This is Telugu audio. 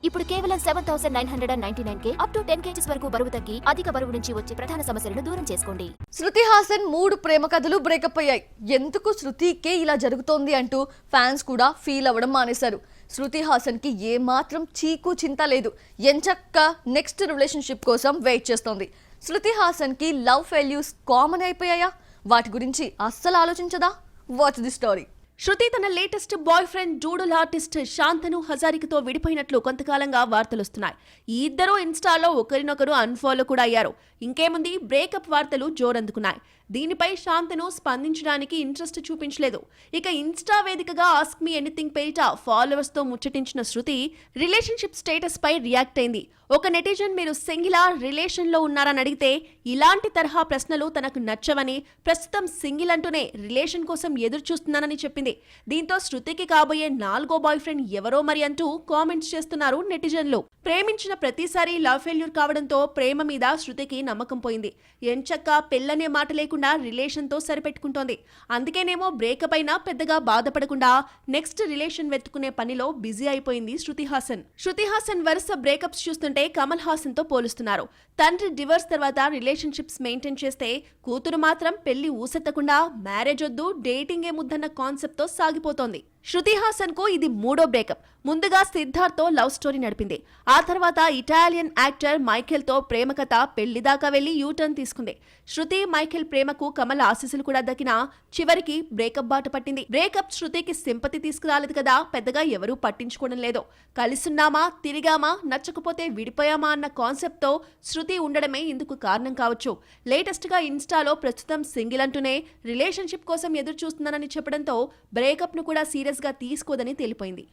ఇప్పుడు కేవలం 7,999 అప్ టు 10 kgs వరకు బరువు తగ్గి అధిక బరువు నుంచి వచ్చే ప్రధాన సమస్యలను దూరం చేసుకోండి. శృతి హాసన్ 3 ప్రేమ కథలు బ్రేకప్ అయ్యాయి. ఎందుకు శృతికే ఇలా జరుగుతోంది అంటూ ఫ్యాన్స్ కూడా ఫీల్ అవ్వడం మానేశారు. శృతి హాసన్ కి ఏ మాత్రం చీకు చింత లేదు. ఎంచక్క నెక్స్ట్ రిలేషన్షిప్ కోసం వెయిట్ చేస్తోంది. శృతి హాసన్ కి లవ్ ఫెయిల్యూర్స్ కామన్ అయిపోయాయా? వాటి గురించి అస్సలు ఆలోచించదా? Watch the story. శృతి తన latest boyfriend doodle artist Shantanu హజారికతో విడిపోయినట్లు కొంతకాలంగా వార్తలొస్తున్నాయి. ఈ ఇద్దరు ఇన్స్టాలో ఒకరినొకరు అన్ఫాలో కూడా అయ్యారు. ఇంకేముంది, బ్రేకప్ వార్తలు జోరందుకున్నాయి. దీనిపై శాంతను స్పందించడానికి ఇంట్రెస్ట్ చూపించలేదు. ఇక ఇన్స్టా వేదికగా ఆస్క్ మీ ఎనీథింగ్ పేరిట ఫాలోవర్స్ తో ముచ్చటించిన శృతి రిలేషన్షిప్ స్టేటస్ పై రియాక్ట్ అయింది. ఒక నెటిజన్ మీరు సింగిలా రిలేషన్ లో ఉన్నారని అడిగితే ఇలాంటి తరహా ప్రశ్నలు తనకు నచ్చవని, ప్రస్తుతం సింగిల్ అంటూనే రిలేషన్ కోసం ఎదురు చూస్తున్నానని చెప్పింది. దీంతో శృతికి కాబోయే 4వ బాయ్ ఫ్రెండ్ ఎవరో మరి అంటూ కామెంట్స్ చేస్తున్నారు నెటిజన్లు. ప్రేమించిన ప్రతిసారి లవ్ ఫెయిల్యూర్ కావడంతో ప్రేమ మీద శృతికి నమ్మకం పోయింది. ఎంచక్క పెళ్ళనే మాట లేకుండా రిలేషన్ తో సరిపెట్టుకుంటోంది. అందుకేనేమో బ్రేకప్ అయినా పెద్దగా బాధపడకుండా నెక్స్ట్ రిలేషన్ వెతుకునే పనిలో బిజీ అయిపోయింది శృతి హాసన్. శృతి హాసన్ వరుస బ్రేకప్స్ చూస్తుంటే కమల్ హాసన్ తో పోలుస్తున్నారు. తండ్రి డివోర్స్ తర్వాత రిలేషన్షిప్స్ మెయింటైన్ చేస్తే కూతురు మాత్రం పెళ్లి ఊసెత్తకుండా మ్యారేజ్ వద్దు డేటింగే ముద్దన్న కాన్సెప్ట్ తో సాగిపోతోంది. శృతి హాసన్ కు ఇది 3వ బ్రేకప్. ముందుగా సిద్ధార్థ్ తో లవ్ స్టోరీ నడిపింది. ఆ తర్వాత ఇటాలియన్ యాక్టర్ మైఖేల్ తో ప్రేమ కథ పెళ్లి దాకా వెళ్లి యూటర్న్ తీసుకుంది. శృతి మైఖేల్ ప్రేమకు కమల్ ఆశీస్సులు కూడా దక్కినా చివరికి బ్రేకప్ బాట పట్టింది. బ్రేకప్ శృతికి సింపతి తీసుకురాలేదు కదా, పెద్దగా ఎవరూ పట్టించుకోవడం లేదు. కలిసున్నామా, తిరిగామా, నచ్చకపోతే విడిపోయామా అన్న కాన్సెప్ట్ తో శృతి ఉండడమే ఇందుకు కారణం కావచ్చు. లేటెస్ట్ గా ఇన్స్టాలో ప్రస్తుతం సింగిల్ అంటూనే రిలేషన్షిప్ కోసం ఎదురు చూస్తున్నానని చెప్పడంతో బ్రేకప్ ను కూడా సీరియస్ గా తీసుకోదని తేలిపోయింది.